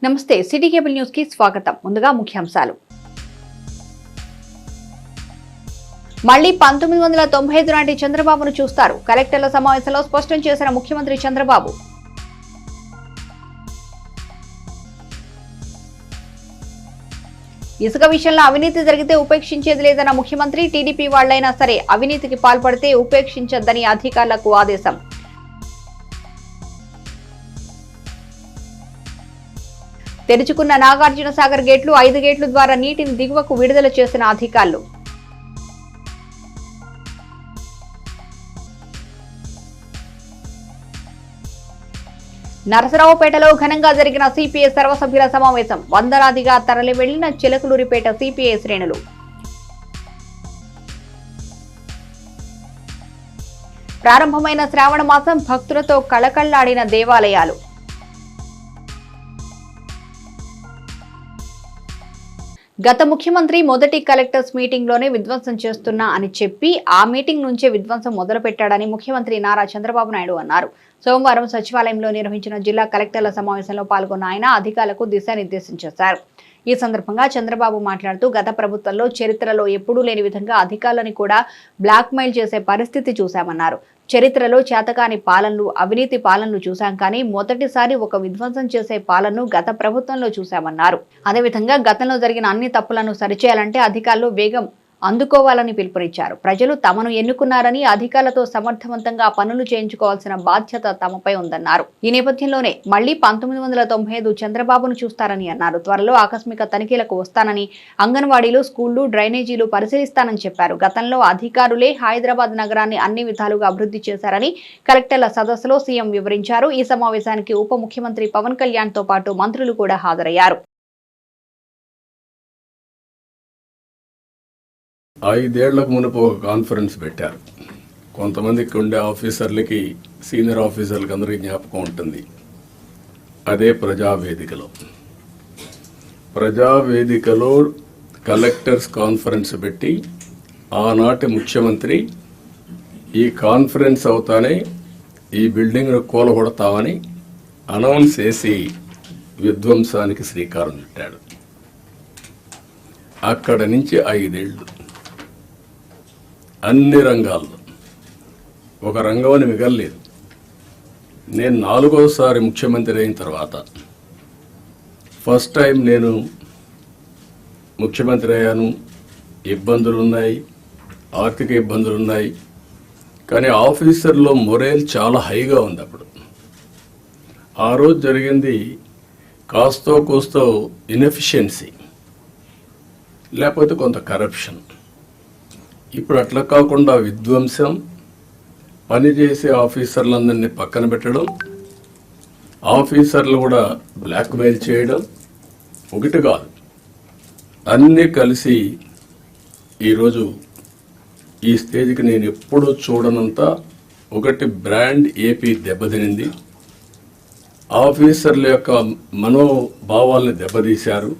నమస్తే city cable news కి స్వాగతం. ముందుగా ముఖ్యాంశాలు. మళ్లీ 1995 నాటి చంద్రబాబును చూస్తారు. కలెక్టర్ల సమావేశంలో స్పష్టం చేసిన ముఖ్యమంత్రి చంద్రబాబు. ఇసుక విషయంలో అవినీతి జరిగితే ఉపేక్షించేది లేదన్న ముఖ్యమంత్రి. టీడీపీ వాళ్లైనా సరే అవినీతికి పాల్పడితే ఉపేక్షించొద్దని అధికారులకు ఆదేశం. తెరుచుకున్న నాగార్జున సాగర్ గేట్లు 5 గేట్ల ద్వారా నీటిని దిగువకు విడుదల చేసిన అధికారులు. నరసరావుపేటలో ఘనంగా జరిగిన సిపిఐ సర్వసభ్యుల సమావేశం. వందలాదిగా తరలి వెళ్లిన చిలకలూరిపేట సిపిఐ శ్రేణులు. ప్రారంభమైన శ్రావణ మాసం భక్తులతో కళకళ్లాడిన దేవాలయాలు. గత ముఖ్యమంత్రి మొదటి కలెక్టర్స్ మీటింగ్ లోనే విధ్వంసం చేస్తున్నా అని చెప్పి ఆ మీటింగ్ నుంచే విధ్వంసం మొదలు పెట్టాడని ముఖ్యమంత్రి నారా చంద్రబాబు నాయుడు అన్నారు. సోమవారం సచివాలయంలో నిర్వహించిన జిల్లా కలెక్టర్ల సమావేశంలో పాల్గొన్న ఆయన అధికారులకు దిశానిర్దేశం చేశారు. ఈ సందర్భంగా చంద్రబాబు మాట్లాడుతూ గత ప్రభుత్వంలో చరిత్రలో ఎప్పుడూ లేని విధంగా అధికారులను కూడా బ్లాక్మెయిల్ చేసే పరిస్థితి చూశామన్నారు. చరిత్రలో చేతకాని పాలనలు, అవినీతి పాలనలు చూశాం, కానీ మొదటిసారి ఒక విధ్వంసం చేసే పాలనను గత ప్రభుత్వంలో చూశామన్నారు. అదేవిధంగా గతంలో జరిగిన అన్ని తప్పులను సరిచేయాలంటే అధికారులు వేగం అందుకోవాలని పిలుపునిచ్చారు. ప్రజలు తమను ఎన్నుకున్నారని అధికారులతో సమర్థవంతంగా పనులు చేయించుకోవాల్సిన బాధ్యత తమపై ఉందన్నారు. ఈ నేపథ్యంలోనే మళ్లీ 1995 చంద్రబాబును చూస్తారని అన్నారు. త్వరలో ఆకస్మిక తనిఖీలకు వస్తానని, అంగన్వాడీలు, స్కూళ్లు, డ్రైనేజీలు పరిశీలిస్తానని చెప్పారు. గతంలో అధికారులే హైదరాబాద్ నగరాన్ని అన్ని విధాలుగా అభివృద్ధి చేశారని కలెక్టర్ల సదస్సులో సీఎం వివరించారు. ఈ సమావేశానికి ఉప ముఖ్యమంత్రి పవన్ కళ్యాణ్ తో పాటు మంత్రులు కూడా హాజరయ్యారు. 5 ఏళ్లకు మునుపు ఒక కాన్ఫరెన్స్ పెట్టారు. కొంతమందికి ఉండే ఆఫీసర్లకి, సీనియర్ ఆఫీసర్లకి అందరికీ జ్ఞాపకం ఉంటుంది. అదే ప్రజావేదికలో కలెక్టర్స్ కాన్ఫరెన్స్ పెట్టి ఆనాటి ముఖ్యమంత్రి ఈ కాన్ఫరెన్స్ అవుతానే ఈ బిల్డింగ్ కూలగొడతామని అనౌన్స్ చేసి విధ్వంసానికి శ్రీకారం చుట్టాడు. అక్కడ నుంచి 5 ఏళ్ళు అన్ని రంగాల్లో ఒక రంగం అని మిగలలేదు. నేను 4వసారి ముఖ్యమంత్రి అయిన తర్వాత ఫస్ట్ టైం నేను ముఖ్యమంత్రి అయ్యాను. ఇబ్బందులున్నాయి, ఆర్థిక ఇబ్బందులున్నాయి, కానీ ఆఫీసర్లో మొరేల్ చాలా హైగా ఉంది. అప్పుడు ఆ రోజు జరిగింది కాస్తో కూస్తో ఇన్ఎఫిషియన్సీ, లేకపోతే కొంత కరప్షన్. ఇప్పుడు అట్లా కాకుండా విధ్వంసం, పనిచేసే ఆఫీసర్లందరినీ పక్కన పెట్టడం, ఆఫీసర్లు కూడా బ్లాక్మెయిల్ చేయడం, ఒకటి కాదు అన్నీ కలిసి ఈరోజు ఈ స్టేజ్కి నేను ఎప్పుడూ చూడనంత ఒకటి బ్రాండ్ ఏపీ దెబ్బతినింది. ఆఫీసర్ల యొక్క మనోభావాల్ని దెబ్బతీశారు.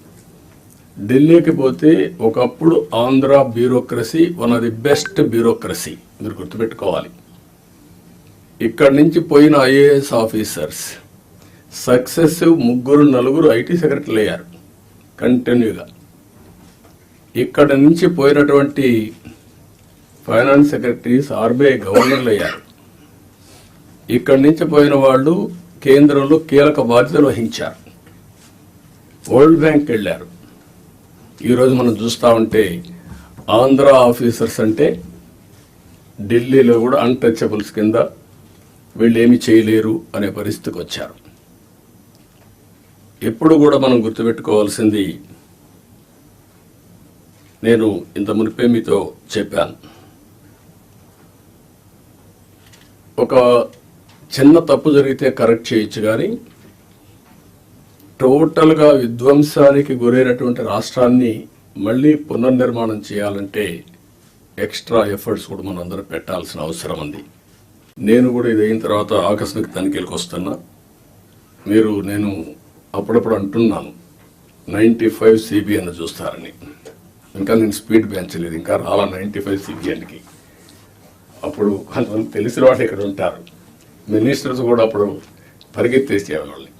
ఢిల్లీకి పోతే ఒకప్పుడు Andhra bureaucracy one of the best bureaucracy, మీరు గుర్తుపెట్టుకోవాలి. ఇక్కడి నుంచి పోయిన ఐఏఎస్ ఆఫీసర్స్ సక్సెసివ్ 3-4 ఐటీ సెక్రటరీలు అయ్యారు కంటిన్యూగా. ఇక్కడ నుంచి పోయినటువంటి ఫైనాన్స్ సెక్రటరీస్ ఆర్బీఐ గవర్నర్లు అయ్యారు. ఇక్కడి నుంచి పోయిన వాళ్ళు కేంద్రంలో కీలక బాధ్యతలు వహించారు. వరల్డ్ బ్యాంక్ వెళ్ళారు. ఈరోజు మనం చూస్తూ ఉంటే ఆంధ్ర ఆఫీసర్స్ అంటే ఢిల్లీలో కూడా అన్టచబుల్స్ కింద, వీళ్ళు ఏమి చేయలేరు అనే పరిస్థితికి వచ్చారు. ఎప్పుడు కూడా మనం గుర్తుపెట్టుకోవాల్సింది, నేను ఇంత మునిపే మీతో చెప్పాను, ఒక చిన్న తప్పు జరిగితే కరెక్ట్ చేయొచ్చు, కానీ టోటల్గా విధ్వంసానికి గురైనటువంటి రాష్ట్రాన్ని మళ్ళీ పునర్నిర్మాణం చేయాలంటే ఎక్స్ట్రా ఎఫర్ట్స్ కూడా మనం అందరం పెట్టాల్సిన అవసరం ఉంది. నేను కూడా ఇది అయిన తర్వాత ఆకస్మిక తనిఖీలకు వస్తున్నా. నేను అప్పుడప్పుడు అంటున్నాను 95 CBN చూస్తారని. ఇంకా నేను స్పీడ్ పెంచలేదు, ఇంకా రాలా 95 CBNకి. అప్పుడు కొంతమంది తెలిసిన వాళ్ళు ఇక్కడ ఉంటారు, మినిస్టర్స్ కూడా అప్పుడు పరిగెత్తేసేవాళ్ళని.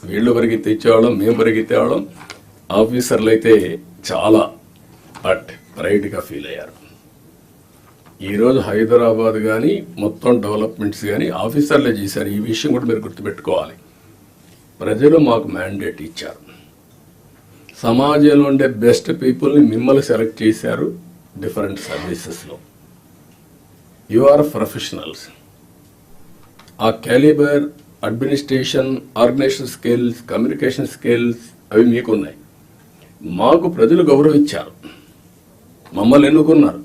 వీళ్ళు పరిగెత్తి ఇచ్చేవాళ్ళం, మేము పరిగెత్తేవాళ్ళం. ఆఫీసర్లు అయితే చాలా ప్రైడ్గా ఫీల్ అయ్యారు. ఈరోజు హైదరాబాద్ కానీ మొత్తం డెవలప్మెంట్స్ కానీ ఆఫీసర్లే చేశారు. ఈ విషయం కూడా మీరు గుర్తుపెట్టుకోవాలి. ప్రజలు మాకు మ్యాండేట్ ఇచ్చారు. సమాజంలో ఉండే బెస్ట్ పీపుల్ని మిమ్మల్ని సెలెక్ట్ చేశారు డిఫరెంట్ సర్వీసెస్లో. You are professionals. ఆ calibre, administration, organisation skills, communication skills అవి మీకున్నాయి. మాకు ప్రజలు గౌరవించారు, మమ్మల్ని ఎన్నుకున్నారు.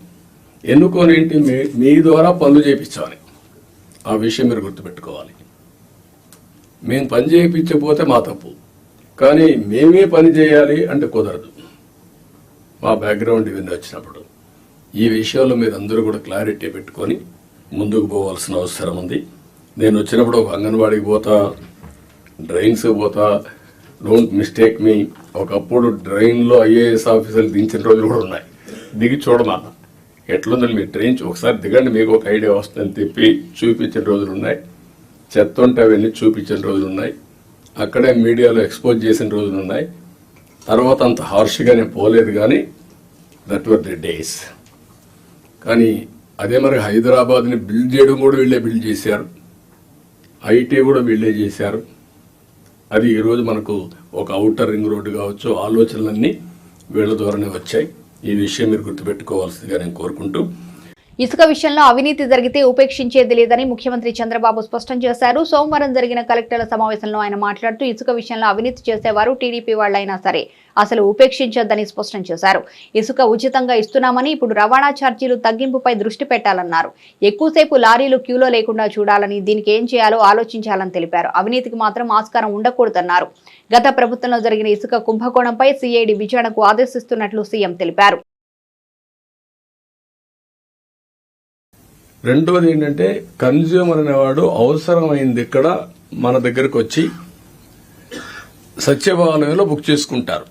ఎన్నుకోనేంటి మీ ద్వారా పనులు చేయించాలి. ఆ విషయం మీరు గుర్తుపెట్టుకోవాలి. మేము పని చేయించకపోతే మా తప్పు, కానీ మేమే పని చేయాలి అంటే కుదరదు. మా బ్యాక్గ్రౌండ్ ఇవన్నీ వచ్చినప్పుడు ఈ విషయంలో మీరు అందరూ కూడా క్లారిటీ పెట్టుకొని ముందుకు పోవాల్సిన అవసరం ఉంది. నేను వచ్చినప్పుడు ఒక అంగన్వాడికి పోతా, డ్రైన్స్ పోతా. డోంట్ మిస్టేక్ మీ. ఒకప్పుడు డ్రైన్లో ఐఏఎస్ ఆఫీసర్లు దించిన రోజులు కూడా ఉన్నాయి. దిగి చూడమన్నా ఎట్లుందని మీరు ట్రైన్ ఒకసారి దిగండి, మీకు ఒక ఐడియా వస్తుందని చెప్పి చూపించిన రోజులు ఉన్నాయి. చెత్త ఉంటే అవన్నీ చూపించిన రోజులు ఉన్నాయి. అక్కడే మీడియాలో ఎక్స్పోజ్ చేసిన రోజులు ఉన్నాయి. తర్వాత అంత హార్ష్గా నేను పోలేదు, కానీ దట్ వర్ ది డేస్. కానీ అదే మరి హైదరాబాద్ని బిల్డ్ చేయడం కూడా వీళ్ళే బిల్డ్ చేశారు. ఐటీ కూడా వీళ్ళే చేశారు. అది ఈరోజు మనకు ఒక ఔటర్ రింగ్ రోడ్డు కావచ్చు, ఆలోచనలన్నీ వీళ్ళ ద్వారానే వచ్చాయి. ఈ విషయం మీరు గుర్తుపెట్టుకోవాల్సిందిగా నేను కోరుకుంటూ, ఇసుక విషయంలో అవినీతి జరిగితే ఉపేక్షించేది లేదని ముఖ్యమంత్రి చంద్రబాబు స్పష్టం చేశారు. సోమవారం జరిగిన కలెక్టర్ల సమావేశంలో ఆయన మాట్లాడుతూ ఇసుక విషయంలో అవినీతి చేసేవారు టీడీపీ వాళ్లైనా సరే అసలు ఉపేక్షించొద్దని స్పష్టం చేశారు. ఇసుక ఉచితంగా ఇస్తున్నామని, ఇప్పుడు రవాణా ఛార్జీలు తగ్గింపుపై దృష్టి పెట్టాలన్నారు. ఎక్కువసేపు లారీలు క్యూలో లేకుండా చూడాలని, దీనికి ఏం చేయాలో ఆలోచించాలని తెలిపారు. అవినీతికి మాత్రం ఆస్కారం ఉండకూడదన్నారు. గత ప్రభుత్వంలో జరిగిన ఇసుక కుంభకోణంపై సిఐడి విచారణకు ఆదేశిస్తున్నట్లు సీఎం తెలిపారు. రెండోది ఏంటంటే, కన్జ్యూమర్ అనేవాడు అవసరమైంది ఇక్కడ మన దగ్గరకు వచ్చి సచివాలయంలో బుక్ చేసుకుంటారు.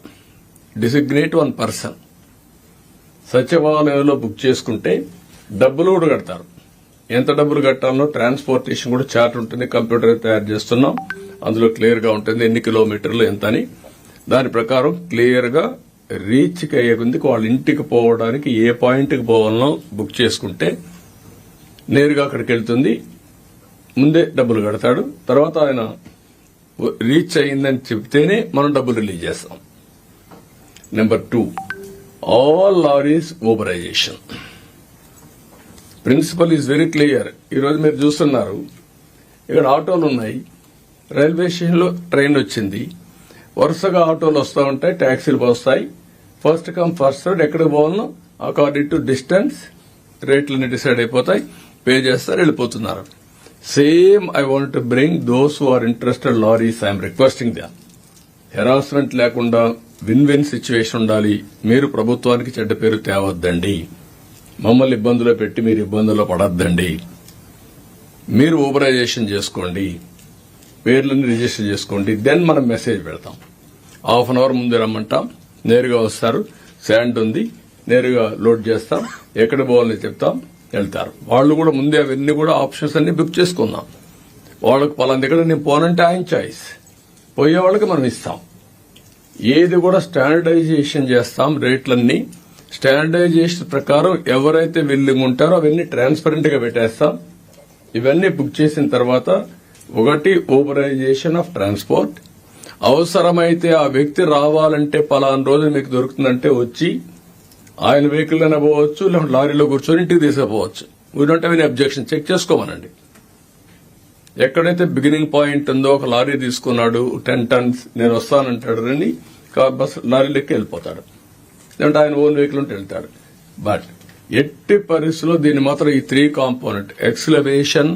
డిసిగ్నేట్ 1 పర్సన్ సచివాలయంలో బుక్ చేసుకుంటే డబ్బులు కూడా కడతారు. ఎంత డబ్బులు కట్టాలో ట్రాన్స్పోర్టేషన్ కూడా చార్ట్ ఉంటుంది. కంప్యూటర్ తయారు చేస్తున్నాం, అందులో క్లియర్ గా ఉంటుంది ఎన్ని కిలోమీటర్లు ఎంత అని. దాని ప్రకారం క్లియర్ గా రీచ్కి అయ్యే కొద్దికి వాళ్ళ ఇంటికి పోవడానికి ఏ పాయింట్కి పోవాలనో బుక్ చేసుకుంటే నేరుగా అక్కడికి వెళ్తుంది. ముందే డబ్బులు కడతాడు. తర్వాత ఆయన రీచ్ అయిందని చెప్తేనే మనం డబ్బులు రిలీజ్ చేస్తాం. Number 2, all lorries uberization principle is very clear. ఈరోజు మీరు చూస్తున్నారు, ఇక్కడ ఆటోలు ఉన్నాయి, రైల్వే స్టేషన్లో ట్రైన్ వచ్చింది, వరుసగా ఆటోలు వస్తూ ఉంటాయి, ట్యాక్సీలు వస్తాయి. ఫస్ట్ కమ్ ఫస్ట్ సర్వ్, ఎక్కడికి పోవాలనో అకార్డింగ్ టు డిస్టెన్స్ రేట్లన్నీ డిసైడ్ అయిపోతాయి. పే చేస్తారు, వెళ్ళిపోతున్నారు. Same I want to bring those who are interested lorries. I'm requesting the harassment లేకుండా విన్ విన్ సిచ్యువేషన్ ఉండాలి. మీరు ప్రభుత్వానికి చెడ్డ పేరు తేవద్దండి. మమ్మల్ని ఇబ్బందులో పెట్టి మీరు ఇబ్బందుల్లో పడద్దండి. మీరు ఊబరైజేషన్ చేసుకోండి, పేర్లన్నీ రిజిస్టర్ చేసుకోండి. దెన్ మనం మెసేజ్ పెడతాం. హాఫ్ అన్ అవర్ ముందే రమ్మంటాం, నేరుగా వస్తారు. శాండ్ ఉంది, నేరుగా లోడ్ చేస్తాం, ఎక్కడ పోవాలని చెప్తాం, వెళ్తారు. వాళ్ళు కూడా ముందే అవన్నీ కూడా ఆప్షన్స్ అన్ని బుక్ చేసుకుందాం. వాళ్ళకు పలానా దగ్గర నేను పోనంటే ఆయన చాయిస్, పోయే వాళ్ళకి మనం ఇస్తాం. ఏది కూడా స్టాండర్డైజేషన్ చేస్తాం. రేట్లన్నీ స్టాండర్డైజేషన్ ప్రకారం ఎవరైతే విల్లింగ్ ఉంటారో అవన్నీ ట్రాన్స్పరెంట్ గా పెట్టేస్తాం. ఇవన్నీ బుక్ చేసిన తర్వాత, ఒకటి ఊబరైజేషన్ ఆఫ్ ట్రాన్స్పోర్ట్. అవసరమైతే ఆ వ్యక్తి రావాలంటే పలానా రోజు మీకు దొరుకుతుందంటే వచ్చి ఆయన వెహికల్ అయినా పోవచ్చు, లేకుంటే లారీలో కూర్చొని ఇంటికి తీసుకుపోవచ్చు. We don't have any objection. Check చేసుకోమనండి. ఎక్కడైతే బిగినింగ్ పాయింట్ ఉందో, ఒక లారీ తీసుకున్నాడు 10 tons, నేను వస్తానంటాడు, రండి బస్ లారీలెక్కి వెళ్ళిపోతాడు. లేదంటే ఆయన ఓన్ వెహికల్ ఉంటే వెళ్తాడు. బట్ ఎట్టి పరిస్థితుల్లో దీన్ని మాత్రం ఈ 3 component exclamation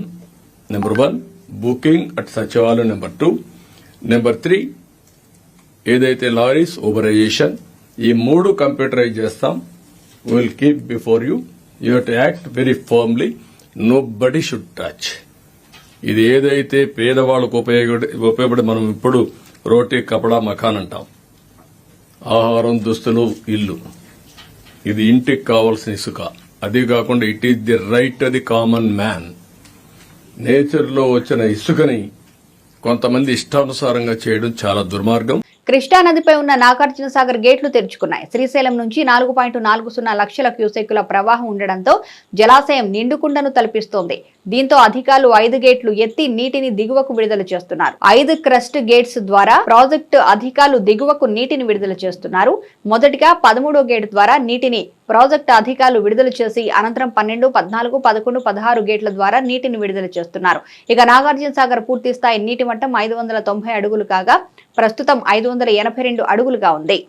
number 1, booking at Sachivalayam number 2, number 3 ఏదైతే లారీస్ ఊబరైజేషన్, ఈ 3 కంప్యూటరైజ్ చేస్తాం. Will keep before you. You have to act very firmly. Nobody should touch. ఇది ఏదైతే పేదవాళ్ళకు ఉపయోగపడి మనం ఇప్పుడు రోటీ, కపడా, మకాన్ అంటాం. ఆహారం, దుస్తులు, ఇల్లు, ఇది ఇంటికి కావాల్సిన ఇసుక. అది కాకుండా it is the right of the common man. Nature లో వచ్చిన ఇసుకని కొంతమంది ఇష్టానుసారంగా చేయడం చాలా దుర్మార్గం. కృష్ణా నదిపై ఉన్న నాగార్జున సాగర్ గేట్లు తెరుచుకున్నాయి. శ్రీశైలం నుంచి 4.40 లక్షల క్యూసెక్కుల ప్రవాహం ఉండడంతో జలాశయం నిండుకుండను తలపిస్తోంది. దీంతో అధికారులు 5 గేట్లు ఎత్తి నీటిని దిగువకు విడుదల చేస్తున్నారు. 5 క్రస్ట్ గేట్స్ ద్వారా ప్రాజెక్టు అధికారులు దిగువకు నీటిని విడుదల చేస్తున్నారు. మొదటిగా 13వ గేట్ ద్వారా నీటిని ప్రాజెక్టు అధికారులు విడుదల చేసి అనంతరం 12, 14, 11, 16 గేట్ల ద్వారా నీటిని విడుదల చేస్తున్నారు. ఇక నాగార్జున సాగర్ పూర్తి స్థాయి నీటి మట్టం 590 అడుగులు కాగా ప్రస్తుతం 582 అడుగులుగా ఉంది.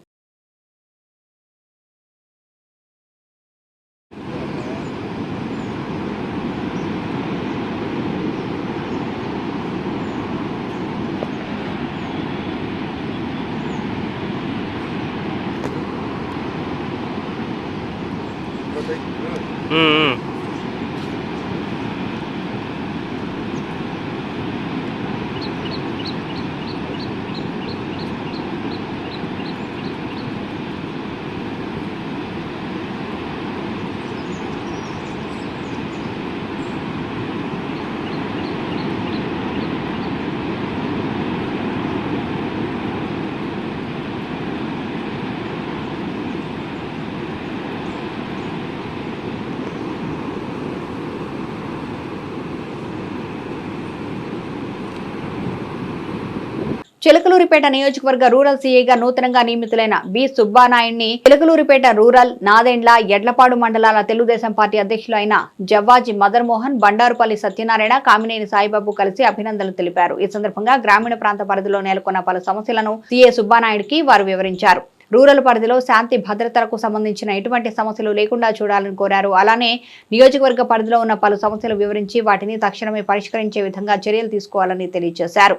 చిలకలూరిపేట నియోజకవర్గ రూరల్ సీఐగా నూతనంగా నియమితులైన బి సుబ్బానాయుడిని చిలకలూరిపేట రూరల్, నాదెండ్ల, ఎడ్లపాడు మండలాల తెలుగుదేశం పార్టీ అధ్యక్షులు అయిన జవ్వాజీ మదర్ మోహన్, బండారుపల్లి సత్యనారాయణ, కామినేని సాయిబాబు కలిసి అభినందనలు తెలిపారు. ఈ సందర్భంగా గ్రామీణ ప్రాంత పరిధిలో నెలకొన్న పలు సమస్యలను సీఐ సుబ్బానాయుడికి వారు వివరించారు. రూరల్ పరిధిలో శాంతి భద్రతలకు సంబంధించిన ఎటువంటి సమస్యలు లేకుండా చూడాలని కోరారు. అలానే నియోజకవర్గ పరిధిలో ఉన్న పలు సమస్యలు వివరించి వాటిని తక్షణమే పరిష్కరించే విధంగా చర్యలు తీసుకోవాలని తెలియజేశారు.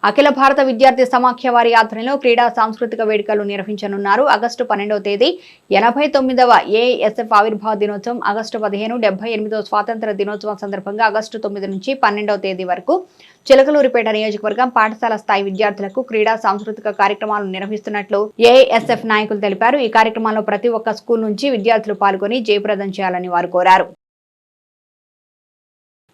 అఖిల భారత విద్యార్థి సమాఖ్య వారి ఆధ్వర్యంలో క్రీడా సాంస్కృతిక వేడుకలు నిర్వహించనున్నారు. ఆగస్టు 12వ తేదీ 89వ ఏఐఎస్ఎఫ్ ఆవిర్భావ దినోత్సవం, ఆగస్టు 15 78వ స్వాతంత్ర దినోత్సవం సందర్భంగా ఆగస్టు 9 నుంచి 12వ తేదీ వరకు చిలకలూరిపేట నియోజకవర్గం పాఠశాల స్థాయి విద్యార్థులకు క్రీడా సాంస్కృతిక కార్యక్రమాలు నిర్వహిస్తున్నట్లు ఏఐఎస్ఎఫ్ నాయకులు తెలిపారు. ఈ కార్యక్రమంలో ప్రతి ఒక్క స్కూల్ నుంచి విద్యార్థులు పాల్గొని జయప్రదం చేయాలని వారు కోరారు.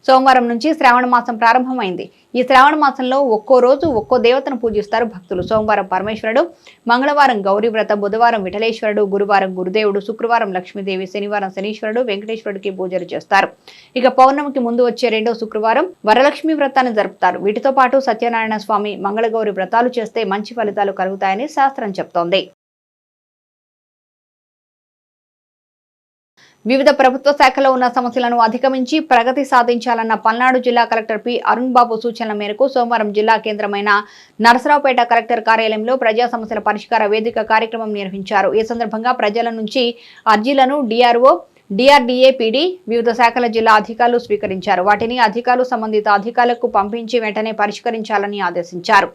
సోమవారం నుంచి శ్రావణ మాసం ప్రారంభమైంది. ఈ శ్రావణ మాసంలో ఒక్కో రోజు ఒక్కో దేవతను పూజిస్తారు భక్తులు. సోమవారం పరమేశ్వరుడు, మంగళవారం గౌరీవ్రత, బుధవారం విఠలేశ్వరుడు, గురువారం గురుదేవుడు, శుక్రవారం లక్ష్మీదేవి, శనివారం శనీశ్వరుడు, వెంకటేశ్వరుడికి పూజలు చేస్తారు. ఇక పౌర్ణమికి ముందు వచ్చే 2వ శుక్రవారం వరలక్ష్మి వ్రతాన్ని జరుపుతారు. వీటితో పాటు సత్యనారాయణ స్వామి, మంగళగౌరి వ్రతాలు చేస్తే మంచి ఫలితాలు కలుగుతాయని శాస్త్రం చెప్తోంది. వివిధ ప్రభుత్వ శాఖలో ఉన్న సమస్యలను అధిగమించి ప్రగతి సాధించాలన్న పల్నాడు జిల్లా కలెక్టర్ పి అరుణ్ బాబు సూచనల మేరకు సోమవారం జిల్లా కేంద్రమైన నరసరావుపేట కలెక్టర్ కార్యాలయంలో ప్రజా సమస్యల పరిష్కార వేదిక కార్యక్రమం నిర్వహించారు. ఈ సందర్భంగా ప్రజల నుంచి అర్జీలను డిఆర్ఓ, డిఆర్డీఏ, పీడీ, వివిధ శాఖల జిల్లా అధికారులు స్వీకరించారు. వాటిని అధికారులు సంబంధిత అధికారులకు పంపించి వెంటనే పరిష్కరించాలని ఆదేశించారు.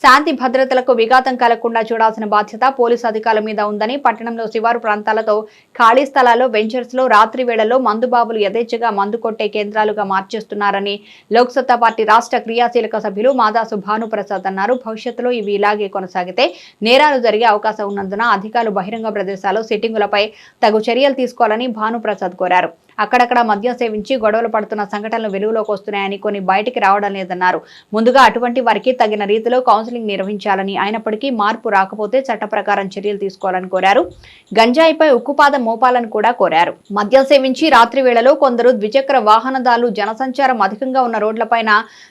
శాంతి భద్రతలకు విఘాతం కలగకుండా చూడాల్సిన బాధ్యత పోలీసు అధికారుల మీద ఉందని, పట్టణంలో శివారు ప్రాంతాలతో ఖాళీ స్థలాల్లో వెంచర్స్ లో రాత్రి వేళల్లో మందుబాబులు యథేచ్ఛగా మందు కొట్టే కేంద్రాలుగా మార్చేస్తున్నారని లోక్సత్తా పార్టీ రాష్ట్ర క్రియాశీలక సభ్యులు మాదాసు భానుప్రసాద్ అన్నారు. భవిష్యత్తులో ఇవి ఇలాగే కొనసాగితే నేరాలు జరిగే అవకాశం ఉన్నందున అధికారులు బహిరంగ ప్రదేశాల్లో సిట్టింగులపై తగు చర్యలు తీసుకోవాలని భానుప్రసాద్ కోరారు. అక్కడక్కడ మద్యం సేవించి గొడవలు పడుతున్న సంఘటనలు వెలుగులోకి వస్తున్నాయని, కొన్ని బయటికి రావడం లేదన్నారు. ముందుగా అటువంటి వారికి తగిన రీతిలో కౌన్సిలింగ్ నిర్వహించాలని, అయినప్పటికీ మార్పు రాకపోతే చట్ట ప్రకారం చర్యలు తీసుకోవాలని కోరారు. గంజాయిపై ఉక్కుపాదం మోపాలని కూడా కోరారు. మద్యం సేవించి రాత్రి వేళలో కొందరు ద్విచక్ర వాహనదారులు జనసంచారం అధికంగా ఉన్న రోడ్లపైన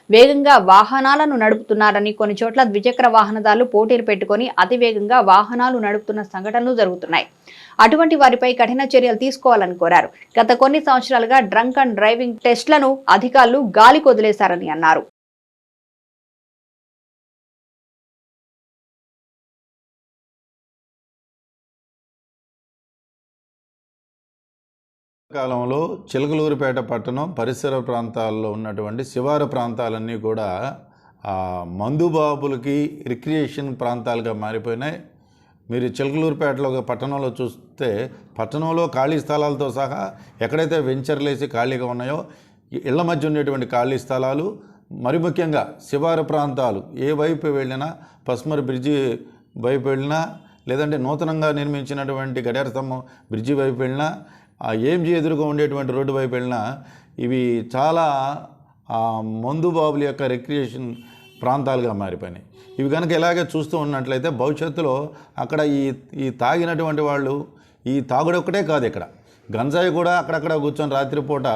వేగంగా వాహనాలను నడుపుతున్నారని, కొన్ని చోట్ల ద్విచక్ర వాహనదారులు పోటీలు పెట్టుకుని అతివేగంగా వాహనాలు నడుపుతున్న సంఘటనలు జరుగుతున్నాయి. అటువంటి వారిపై కఠిన చర్యలు తీసుకోవాలని కోరారు. గత కొన్ని సంవత్సరాలుగా డ్రంక్ అండ్ డ్రైవింగ్ టెస్టులను అధికారులు గాలికి వదిలేశారని అన్నారు. కాలంలో చిలకలూరిపేట పట్టణం పరిసర ప్రాంతాల్లో ఉన్నటువంటి శివారు ప్రాంతాలన్నీ కూడా మందుబాబులకి రిక్రియేషన్ ప్రాంతాలుగా మారిపోయినాయి. మీరు చిలకలూరిపేటలో పట్టణంలో చూస్తే పట్టణంలో ఖాళీ స్థలాలతో సహా ఎక్కడైతే వెంచర్లేసి ఖాళీగా ఉన్నాయో ఇళ్ల మధ్య ఉండేటువంటి ఖాళీ స్థలాలు, మరి ముఖ్యంగా శివారు ప్రాంతాలు ఏ వైపు వెళ్ళినా, పస్మర్ బ్రిడ్జి వైపు వెళ్ళినా, లేదంటే నూతనంగా నిర్మించినటువంటి గడియార స్తంభం బ్రిడ్జి వైపు వెళ్ళినా, ఆ ఏంజీ ఎదురుగా ఉండేటువంటి రోడ్డు వైపు వెళ్ళినా ఇవి చాలా మందు బాబుల యొక్క రిక్రియేషన్ ప్రాంతాలుగా మారిపోయినాయి. ఇవి కనుక ఇలాగే చూస్తూ ఉన్నట్లయితే భవిష్యత్తులో అక్కడ ఈ తాగినటువంటి వాళ్ళు, ఈ తాగుడు ఒక్కటే కాదు, ఇక్కడ గంజాయి కూడా అక్కడక్కడ కూర్చొని రాత్రిపూట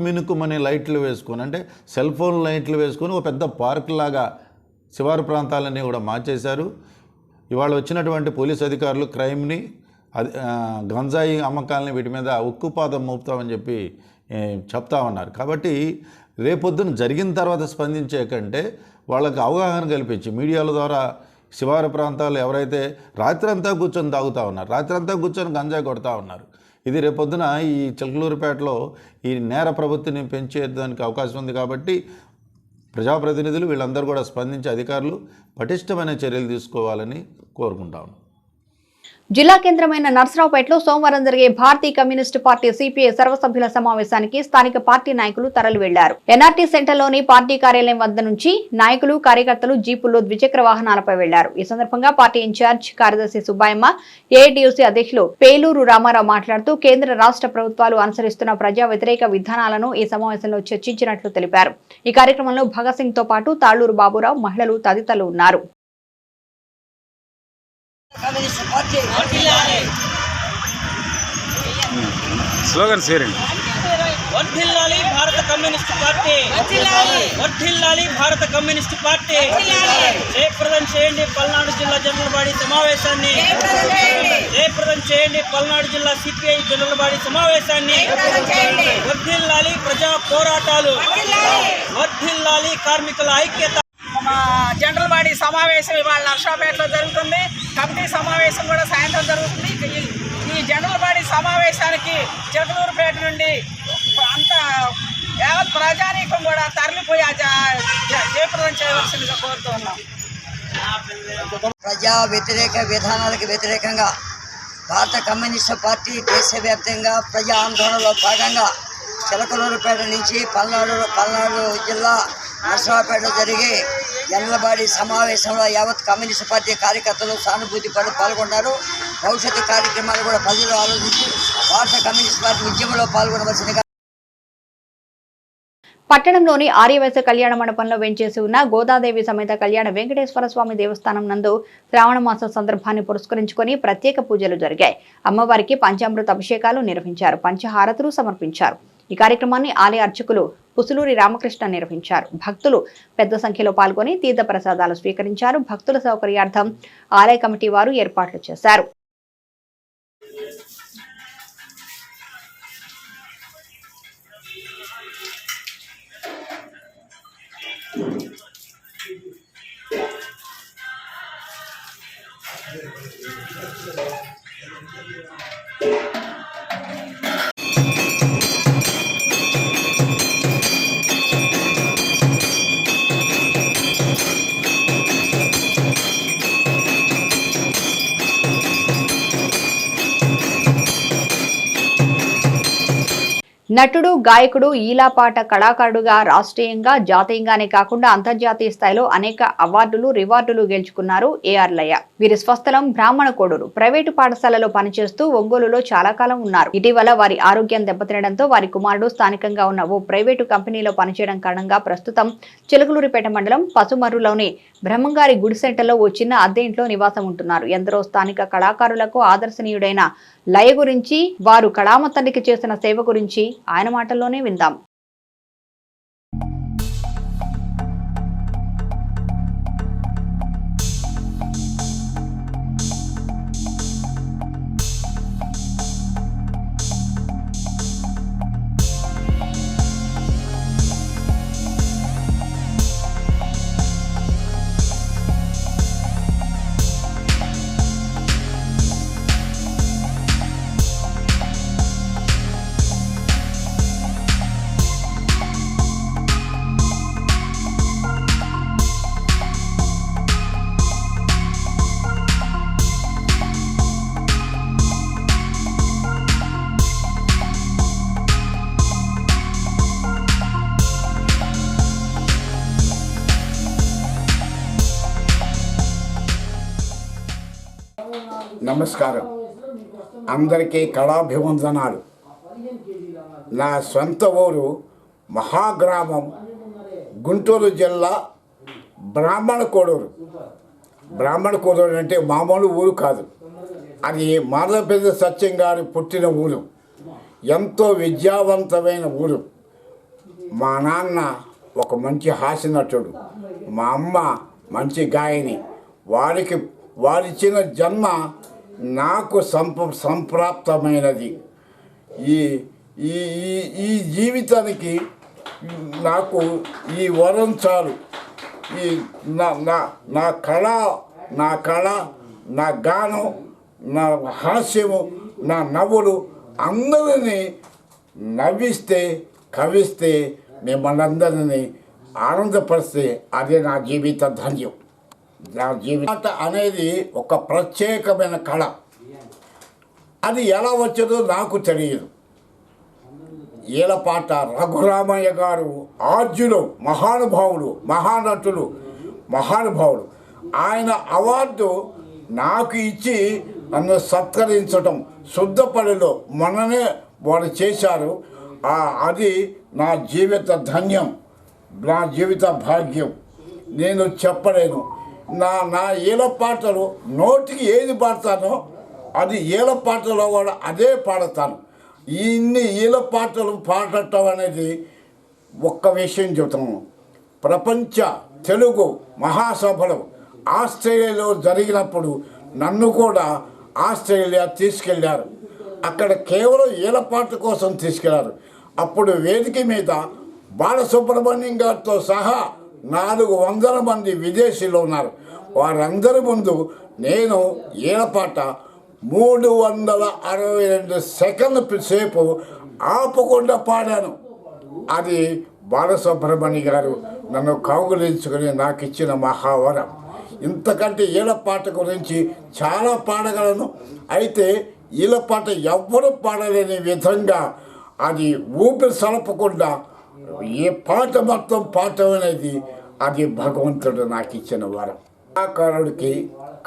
మినుకుమని లైట్లు వేసుకొని, అంటే సెల్ ఫోన్ లైట్లు వేసుకొని ఒక పెద్ద పార్క్ లాగా శివారు ప్రాంతాలన్నీ కూడా మార్చేశారు. ఇవాళ వచ్చినటువంటి పోలీస్ అధికారులు క్రైమ్ని, గంజాయి అమ్మకాలని వీటి మీద ఉక్కుపాదం మోపుతామని చెప్పి చెప్తా ఉన్నారు. కాబట్టి రేపొద్దున జరిగిన తర్వాత స్పందించే కంటే వాళ్ళకి అవగాహన కల్పించి మీడియాల ద్వారా శివారు ప్రాంతాలు ఎవరైతే రాత్రంతా కూర్చొని తాగుతూ ఉన్నారు, రాత్రంతా కూర్చొని గంజాయి కొడతా ఉన్నారు, ఇది రేపొద్దున ఈ చిలకలూరుపేటలో ఈ నేర ప్రవృత్తిని పెంచేదానికి అవకాశం ఉంది. కాబట్టి ప్రజాప్రతినిధులు వీళ్ళందరూ కూడా స్పందించి అధికారులు పటిష్టమైన చర్యలు తీసుకోవాలని కోరుకుంటాను. జిల్లా కేంద్రమైన నర్సరావుపేటలో సోమవారం జరిగే భారతీయ కమ్యూనిస్టు పార్టీ సిపిఐ సర్వసభ్యుల సమావేశానికి స్థానిక పార్టీ నాయకులు తరలి వెళ్లారు. ఎన్ఆర్టీ సెంటర్లోని పార్టీ కార్యాలయం వద్ద నుంచి నాయకులు, కార్యకర్తలు జీపుల్లో ద్విచక్ర వాహనాలపై వెళ్లారు. ఈ సందర్భంగా పార్టీ ఇన్ఛార్జ్ కార్యదర్శి సుబ్బాయమ్మ, ఏఐటీయూసీ అధ్యక్షులు పేలూరు రామారావు మాట్లాడుతూ కేంద్ర రాష్ట్ర ప్రభుత్వాలు అనుసరిస్తున్న ప్రజా వ్యతిరేక విధానాలను ఈ సమావేశంలో చర్చించినట్లు తెలిపారు. ఈ కార్యక్రమంలో భగత్ సింగ్ తో పాటు తాళ్లూరు బాబురావు, మహిళలు తదితరులు ఉన్నారు. స్లోగన్ సేరండి. వర్ధిల్లాలి భారత కమ్యూనిస్టు పార్టీ, వర్ధిల్లాలి భారత కమ్యూనిస్టు పార్టీ. జయప్రదం చేయండి పల్నాడు జిల్లా జనరల్ బాడీ సమావేశాన్ని, జయప్రదం చేయండి పల్నాడు జిల్లా సిపిఐ జనరల్ బాడీ సమావేశాన్ని. వర్ధిల్లాలి ప్రజా పోరాటాలు, వర్ధిల్లాలి కార్మికుల ఐక్యత. జనరల్ బాడీ సమావేశం ఇవాళ నర్సాపేటలో జరుగుతుంది. కమిటీ సమావేశం కూడా సాయంత్రం జరుగుతుంది. ఈ జనరల్ బాడీ సమావేశానికి చిలకలూరుపేట నుండి అంత యావత్ ప్రజానీకం కూడా తరలిపోయి జయప్రదం చేయవలసిందిగా కోరుతూ ఉన్నాం. ప్రజా వ్యతిరేక విధానాలకు వ్యతిరేకంగా భారత కమ్యూనిస్టు పార్టీ దేశవ్యాప్తంగా ప్రజా ఆందోళనలో భాగంగా చిలకలూరుపేట నుంచి పల్నాడు జిల్లా నర్సాపేట జరిగే జనరల్ సమావేశంలో యావత్ కమ్యూనిస్టు పార్టీ కార్యకర్తలు సానుభూతి పాల్గొన్నారు. భవిష్యత్తు కార్యక్రమాలు కూడా ప్రజలు ఆలోచించి భారత కమ్యూనిస్టు పార్టీ ఉద్యమంలో పాల్గొనవలసిందిగా. పట్టణంలోని ఆర్యవైశ్య కళ్యాణ మండపంలో వెంచేసి ఉన్న గోదాదేవి సమేత కళ్యాణ వెంకటేశ్వర స్వామి దేవస్థానం నందు శ్రావణ మాసం సందర్భాన్ని పురస్కరించుకొని ప్రత్యేక పూజలు జరిగాయి. అమ్మవారికి పంచామృత అభిషేకాలు నిర్వహించారు, పంచహారతులు సమర్పించారు. ఈ కార్యక్రమాన్ని ఆలయ అర్చకులు పుసులూరి రామకృష్ణ నిర్వహించారు. భక్తులు పెద్ద సంఖ్యలో పాల్గొని తీర్థ ప్రసాదాలు స్వీకరించారు. భక్తుల సౌకర్యార్థం ఆలయ కమిటీ వారు ఏర్పాట్లు చేశారు. నటుడు, గాయకుడు, ఈలాపాట కళాకారుడుగా రాష్ట్రీయంగా, జాతీయంగానే కాకుండా అంతర్జాతీయ స్థాయిలో అనేక అవార్డులు, రివార్డులు గెలుచుకున్నారు ఏఆర్ లయ. వీరి స్వస్థలం బ్రాహ్మణ కోడూరు. ప్రైవేటు పాఠశాలలో పనిచేస్తూ ఒంగోలులో చాలా కాలం ఉన్నారు. ఇటీవల వారి ఆరోగ్యం దెబ్బతినడంతో వారి కుమారుడు స్థానికంగా ఉన్న ఓ ప్రైవేటు కంపెనీలో పనిచేయడం కారణంగా ప్రస్తుతం చిలకలూరిపేట మండలం పసుమర్రులోని బ్రహ్మంగారి గుడి సెంటర్లో ఓ చిన్న అద్దె ఇంట్లో నివాసం ఉంటున్నారు. ఎందరో స్థానిక కళాకారులకు ఆదర్శనీయుడైన లయ గురించి, వారు కళామతల్లికి చేసిన సేవ గురించి ఆయన మాటల్లోనే విందాం. నమస్కారం. అందరికీ కళాభివందనాలు. నా సొంత ఊరు మహాగ్రామం గుంటూరు జిల్లా బ్రాహ్మణకోడూరు. బ్రాహ్మణకోడూరు అంటే మామూలు ఊరు కాదు, అది మాధవపేద సత్యం గారు పుట్టిన ఊరు. ఎంతో విద్యావంతమైన ఊరు. మా నాన్న ఒక మంచి హాస్యనటుడు, మా అమ్మ మంచి గాయని. వారిచ్చిన జన్మ నాకు సంప్రాప్తమైనది. ఈ ఈ ఈ జీవితానికి నాకు ఈ వరం చాలు. ఈ నా కళ నా గానం, నా హాస్యము, నా నవ్వులు అందరినీ నవ్విస్తే, కవిస్తే, మిమ్మల్ని అందరినీ ఆనందపరిస్తే అదే నా జీవిత ధన్యం. నా జీవిత అనేది ఒక ప్రత్యేకమైన కళ. అది ఎలా వచ్చేదో నాకు తెలియదు. ఈలపాట రఘురామయ్య గారు ఆర్జులు, మహానుభావుడు, మహానుభావుడు. ఆయన అవార్డు నాకు ఇచ్చి నన్ను సత్కరించడం శుద్ధపల్లిలో మొన్ననే వారు చేశారు. అది నా జీవిత ధన్యం, నా జీవిత భాగ్యం. నేను చెప్పలేను. నా ఈలపాటలు నోటికి ఏది పాడతానో అది ఈలపాటలో కూడా అదే పాడతాను. ఇన్ని ఈలపాటలు పాడటం అనేది ఒక్క విషయం చెబుతాను. ప్రపంచ తెలుగు మహాసభలు ఆస్ట్రేలియాలో జరిగినప్పుడు నన్ను కూడా ఆస్ట్రేలియా తీసుకెళ్లారు. అక్కడ కేవలం ఈలపాట కోసం తీసుకెళ్లారు. అప్పుడు వేదిక మీద బాలసుబ్రహ్మణ్యం గారితో సహా 400 మంది విదేశీయులు ఉన్నారు. వారందరి ముందు నేను ఈలపాట 362 సెకండ్ల సేపు ఆపకుండా పాడాను. అది బాలసుబ్రహ్మణ్యం గారు నన్ను కౌగులించుకుని నాకు ఇచ్చిన మహావరం. ఇంతకంటే ఈలపాట గురించి చాలా పాడగలను. అయితే ఈలపాట ఎవ్వరూ పాడలేని విధంగా అది ఊపిరి సలపకుండా ఏ పాట మొత్తం పాడటం అనేది అది భగవంతుడు నాకు ఇచ్చిన వరం. కళాకారుడికి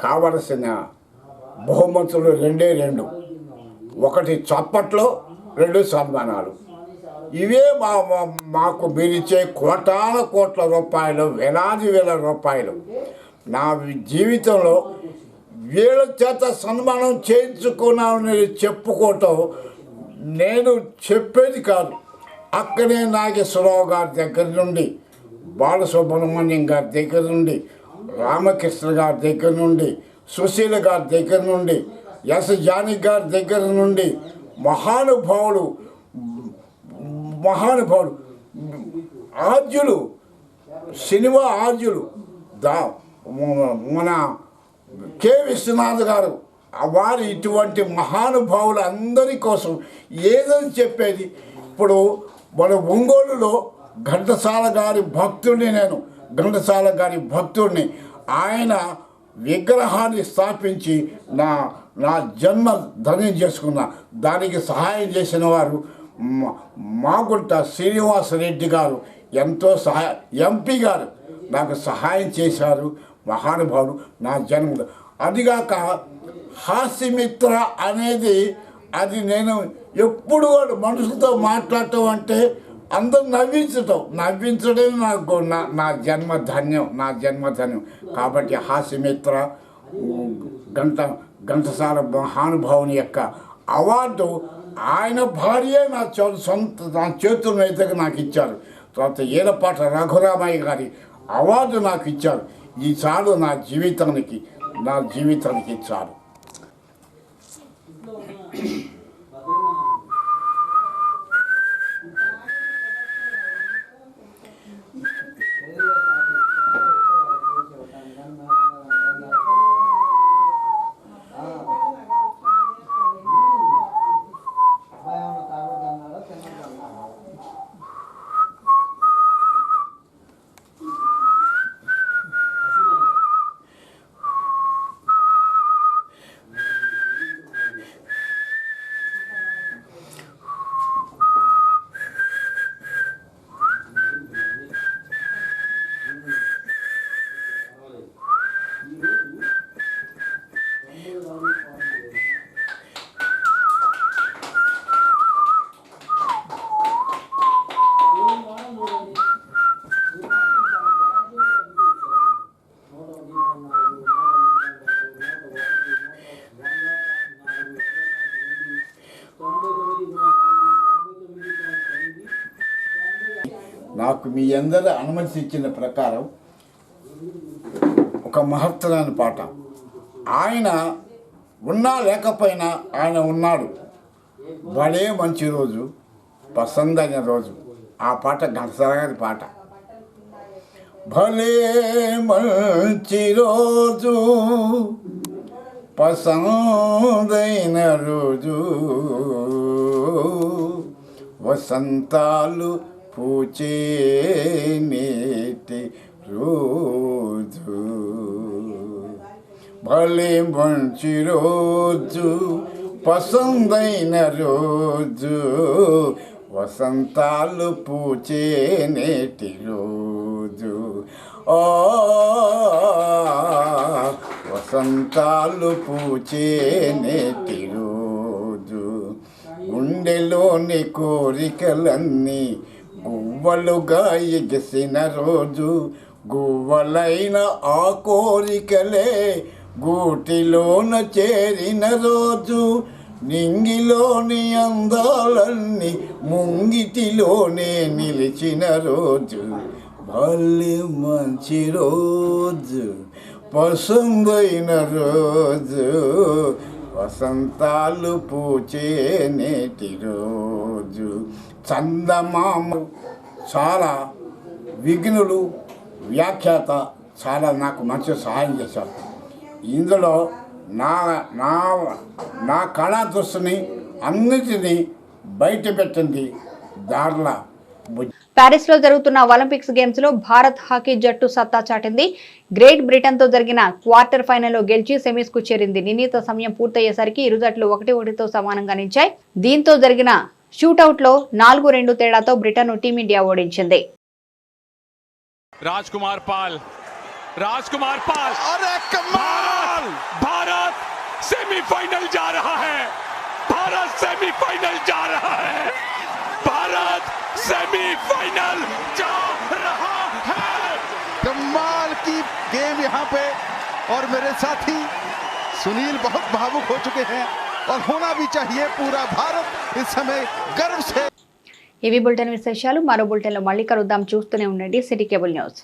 కావలసిన బహుమతులు 2. 1 చప్పట్లు, 2 సన్మానాలు. ఇవే మాకు మీరిచ్చే కోట్ల రూపాయలు, వేల రూపాయలు. నా జీవితంలో వీళ్ళ చేత సన్మానం చేయించుకున్నానని చెప్పుకోవటం నేను చెప్పేది కాదు. అక్కడే నాగేశ్వరరావు గారి దగ్గర నుండి, బాలసుబ్రహ్మణ్యం గారి దగ్గర నుండి, రామకృష్ణ గారి దగ్గర నుండి, సుశీల గారి దగ్గర నుండి, ఎస్ జానకి గారి దగ్గర నుండి మహానుభావులు ఆద్యులు, సినిమా ఆద్యులు మన కె విశ్వనాథ్ గారు, వారు ఇటువంటి మహానుభావులు అందరి కోసం ఏదని చెప్పేది. ఇప్పుడు మన ఒంగోలులో ఘంటసాల గారి భక్తుడిని ఆయన విగ్రహాన్ని స్థాపించి నా జన్మ ధన్యం చేసుకున్నా. దానికి సహాయం చేసిన వారు మాగుంట శ్రీనివాసరెడ్డి గారు, ఎంతో ఎంపీ గారు నాకు సహాయం చేశారు. మహానుభావుడు నా జన్మలో. అదిగాక హాస్యమిత్ర అనేది అది నేను ఎప్పుడు మనుషులతో మాట్లాడటం అంటే అందరూ నవ్వించడమే నా జన్మధన్యం. కాబట్టి హాస్యమిత్ర ఘంటసాల మహానుభావుని యొక్క అవార్డు ఆయన భార్యే నా చేతుల మీదకి నాకు ఇచ్చారు. తర్వాత ఈలపాట రఘురామయ్య గారి అవార్డు నాకు ఇచ్చారు. ఈ చాలు నా జీవితానికి చాలు. నాకు మీ అందరి అనుమతి ఇచ్చిన ప్రకారం ఒక మహత్తరమైన పాట. ఆయన ఉన్నా లేకపోయినా ఆయన ఉన్నాడు. బడే మంచి రోజు, పసందైన రోజు. ఆ పాట ఘంటసాల గారి పాట. భలే మంచి రోజు, పసందైన రోజు, వసంతాలు పూచే నేటి రోజు. భలే మంచి రోజు, పసందైన రోజు, వసంతాలు పూచే నేటి రోజు. ఆ వసంతాలు పూచే నేటి రోజు. గుండెలోని కోరికలన్నీ గువ్వలుగా ఎగసిన రోజు. గువ్వలైన ఆ కోరికలే గూటిలోన చేరిన రోజు. నింగిలోని అందాలన్నీ ముంగిటిలోనే నిలిచిన రోజు. భలే మంచి రోజు, పసందైన రోజు, వసంతాలు పూచే నేటి రోజు. చందమామ చాలా విఘ్నులు, వ్యాఖ్యాత చాలా నాకు మంచి సహాయం చేశారు. ఇందులో నా నా నా కళా దృష్టిని అన్నిటినీ బయట పెట్టింది దార్ల. ప్యారిస్ లో జరుగుతున్న ఒలింపిక్స్ గేమ్స్ లో భారత్ హాకీ జట్టు సత్తా చాటింది. గ్రేట్ బ్రిటన్ తో జరిగిన క్వార్టర్ ఫైనల్లో గెలిచి సెమీస్ కు చేరింది. నిర్ణీత సమయం పూర్తయ్యేసరికి ఇరు జట్లు 1-1తో సమానంగా నిలిచాయి. దీంతో జరిగిన షూటౌట్ లో 4-2 తేడాతో బ్రిటన్ టీమిండియా ఓడించింది. राजकुमार पाल अरे कमाल! भारत सेमीफाइनल जा रहा है, भारत सेमीफाइनल जा रहा है, भारत सेमीफाइनल जा रहा है। कमाल की गेम यहाँ पे, और मेरे साथी सुनील बहुत भावुक हो चुके हैं और होना भी चाहिए। पूरा भारत इस समय गर्व से। ఇవి బులెటిన్ విశేషాలు. మరో బులెటిన్లో మళ్ళీ కలుద్దాం. చూస్తూనే ఉండండి సిటీ కేబుల్ న్యూస్.